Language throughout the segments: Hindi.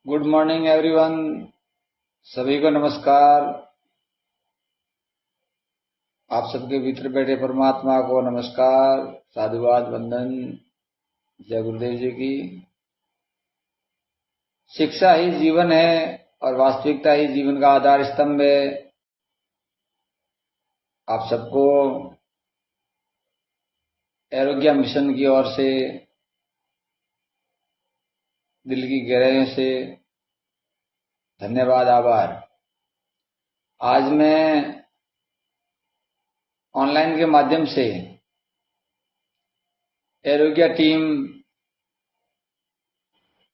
Good morning everyone. सभी को नमस्कार। आप सबके भीतर बैठे परमात्मा को नमस्कार, साधुवाद, वंदन। जय गुरुदेव जी की। शिक्षा ही जीवन है और वास्तविकता ही जीवन का आधार स्तंभ है। आप सबको आरोग्य मिशन की ओर से दिल की गहराइयों से धन्यवाद, आभार। आज मैं ऑनलाइन के माध्यम से आरोग्य टीम,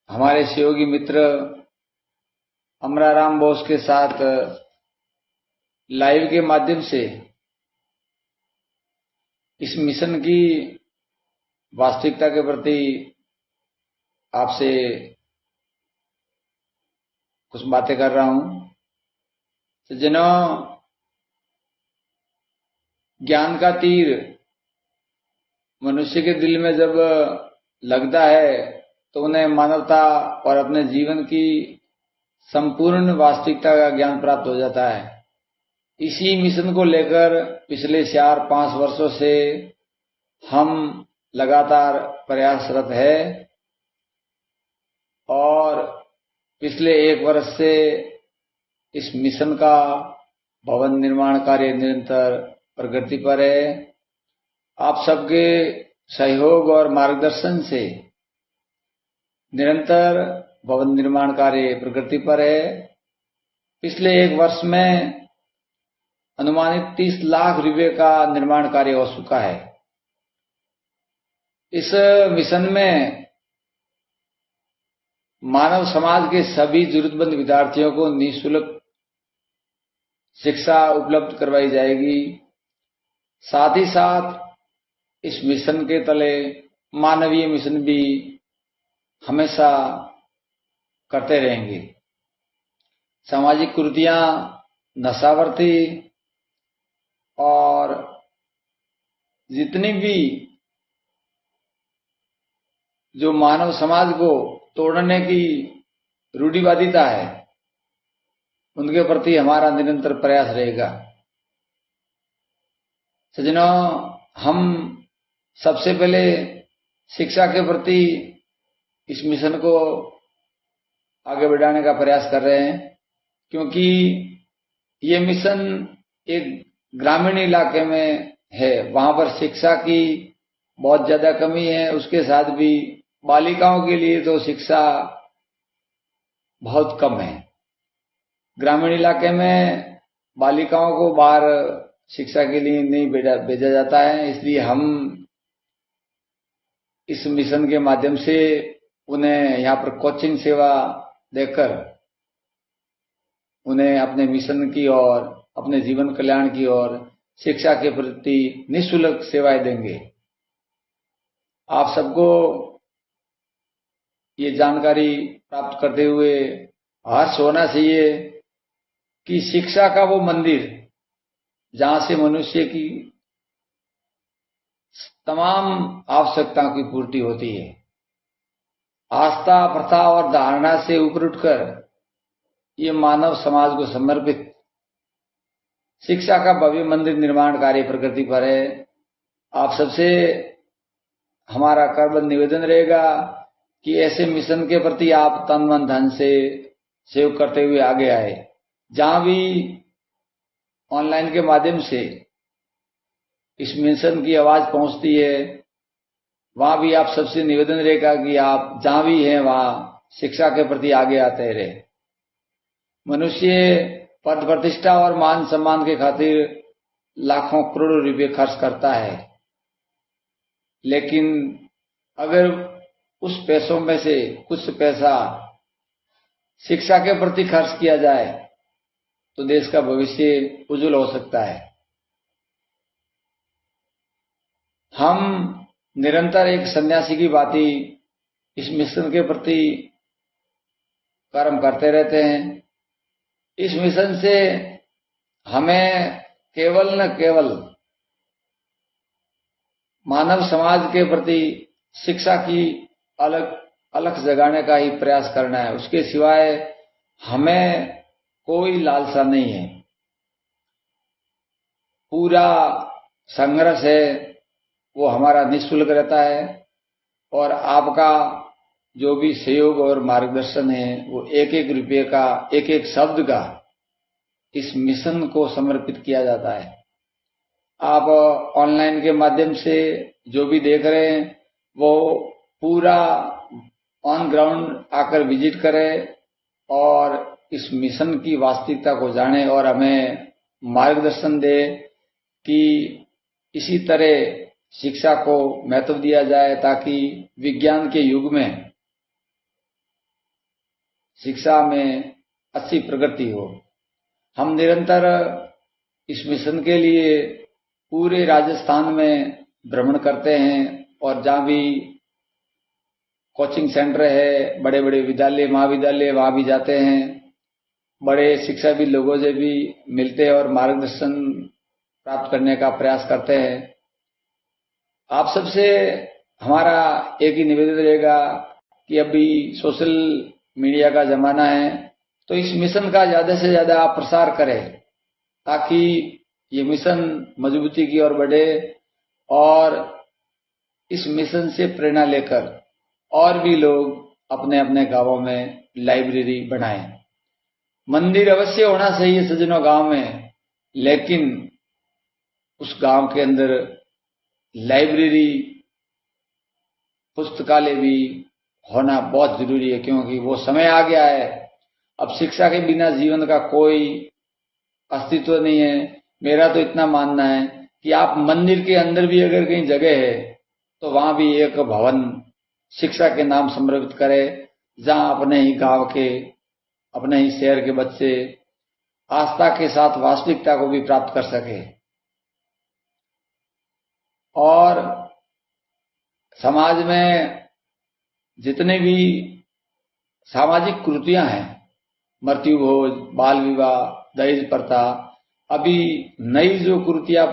हमारे सहयोगी मित्र अमराराम बोस के साथ लाइव के माध्यम से इस मिशन की वास्तविकता के प्रति आपसे कुछ बातें कर रहा हूं। तो जिन्हों ज्ञान का तीर मनुष्य के दिल में जब लगता है तो उन्हें मानवता और अपने जीवन की संपूर्ण वास्तविकता का ज्ञान प्राप्त हो जाता है। इसी मिशन को लेकर पिछले 4-5 वर्षों से हम लगातार प्रयासरत है और पिछले 1 वर्ष से इस मिशन का भवन निर्माण कार्य निरंतर प्रगति पर है। आप सबके सहयोग और मार्गदर्शन से निरंतर भवन निर्माण कार्य प्रगति पर है। पिछले 1 वर्ष में अनुमानित 30 लाख रुपए का निर्माण कार्य हो चुका है। इस मिशन में मानव समाज के सभी जरूरतमंद विद्यार्थियों को निःशुल्क शिक्षा उपलब्ध करवाई जाएगी। साथ ही साथ इस मिशन के तले मानवीय मिशन भी हमेशा करते रहेंगे। सामाजिक कुरीतियां, नशावर्ती और जितनी भी जो मानव समाज को तोड़ने की रूढ़िवादिता है, उनके प्रति हमारा निरंतर प्रयास रहेगा। सज्जनों, हम सबसे पहले शिक्षा के प्रति इस मिशन को आगे बढ़ाने का प्रयास कर रहे हैं, क्योंकि ये मिशन एक ग्रामीण इलाके में है। वहां पर शिक्षा की बहुत ज्यादा कमी है। उसके साथ भी बालिकाओं के लिए तो शिक्षा बहुत कम है। ग्रामीण इलाके में बालिकाओं को बाहर शिक्षा के लिए नहीं भेजा जाता है। इसलिए हम इस मिशन के माध्यम से उन्हें यहाँ पर कोचिंग सेवा देकर उन्हें अपने मिशन की और अपने जीवन कल्याण की और शिक्षा के प्रति निःशुल्क सेवाएं देंगे। आप सबको ये जानकारी प्राप्त करते हुए हर्ष होना चाहिए कि शिक्षा का वो मंदिर जहां से मनुष्य की तमाम आवश्यकताओं की पूर्ति होती है, आस्था, प्रथा और धारणा से ऊपर उठकर ये मानव समाज को समर्पित शिक्षा का भव्य मंदिर निर्माण कार्य प्रगति पर है। आप सबसे हमारा करबद्ध निवेदन रहेगा कि ऐसे मिशन के प्रति आप तन मन धन से सहयोग करते हुए आगे आए। जहां भी ऑनलाइन के माध्यम से इस मिशन की आवाज पहुंचती है, वहां भी आप सबसे निवेदन रहेगा कि आप जहां भी हैं वहां शिक्षा के प्रति आगे आते रहे। मनुष्य पद प्रतिष्ठा और मान सम्मान के खातिर लाखों करोड़ों रुपए खर्च करता है, लेकिन अगर उस पैसों में से कुछ पैसा शिक्षा के प्रति खर्च किया जाए तो देश का भविष्य उज्जवल हो सकता है। हम निरंतर एक सन्यासी की भांति इस मिशन के प्रति कर्म करते रहते हैं। इस मिशन से हमें केवल न केवल मानव समाज के प्रति शिक्षा की अलग अलख जगाने का ही प्रयास करना है। उसके सिवाय हमें कोई लालसा नहीं है। पूरा संघर्ष है वो हमारा निःशुल्क रहता है और आपका जो भी सहयोग और मार्गदर्शन है वो एक एक रुपये का, एक एक शब्द का इस मिशन को समर्पित किया जाता है। आप ऑनलाइन के माध्यम से जो भी देख रहे हैं वो पूरा ऑन ग्राउंड आकर विजिट करें और इस मिशन की वास्तविकता को जाने और हमें मार्गदर्शन दे कि इसी तरह शिक्षा को महत्व दिया जाए ताकि विज्ञान के युग में शिक्षा में अच्छी प्रगति हो। हम निरंतर इस मिशन के लिए पूरे राजस्थान में भ्रमण करते हैं और जहाँ भी कोचिंग सेंटर है, बड़े बड़े विद्यालय महाविद्यालय, वहाँ भी जाते हैं। बड़े शिक्षाविद लोगों से भी मिलते हैं और मार्गदर्शन प्राप्त करने का प्रयास करते हैं। आप सबसे हमारा एक ही निवेदन रहेगा कि अभी सोशल मीडिया का जमाना है तो इस मिशन का ज्यादा से ज्यादा आप प्रसार करें ताकि ये मिशन मजबूती की ओर बढ़े और इस मिशन से प्रेरणा लेकर और भी लोग अपने अपने गांवों में लाइब्रेरी बनाएं। मंदिर अवश्य होना चाहिए सज्जनों गांव में, लेकिन उस गांव के अंदर लाइब्रेरी, पुस्तकालय भी होना बहुत जरूरी है, क्योंकि वो समय आ गया है। अब शिक्षा के बिना जीवन का कोई अस्तित्व नहीं है। मेरा तो इतना मानना है कि आप मंदिर के अंदर भी अगर कहीं जगह है तो वहां भी एक भवन शिक्षा के नाम समर्पित करें, जहां अपने ही गांव के, अपने ही शहर के बच्चे आस्था के साथ वास्तविकता को भी प्राप्त कर सके। और समाज में जितने भी सामाजिक कुरीतियां हैं, मृत्यु भोज, बाल विवाह, दहेज प्रथा, अभी नई जो कुरीतियां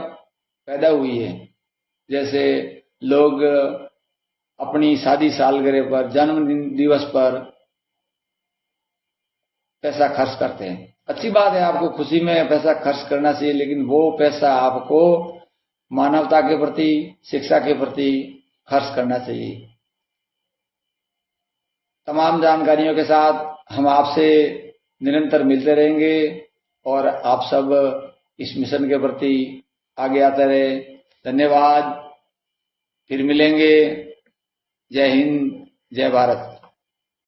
पैदा हुई है, जैसे लोग अपनी शादी सालगिरह पर, जन्म दिवस पर पैसा खर्च करते हैं। अच्छी बात है, आपको खुशी में पैसा खर्च करना चाहिए, लेकिन वो पैसा आपको मानवता के प्रति, शिक्षा के प्रति खर्च करना चाहिए। तमाम जानकारियों के साथ हम आपसे निरंतर मिलते रहेंगे और आप सब इस मिशन के प्रति आगे आते रहे। धन्यवाद, फिर मिलेंगे। जय हिंद, जय भारत।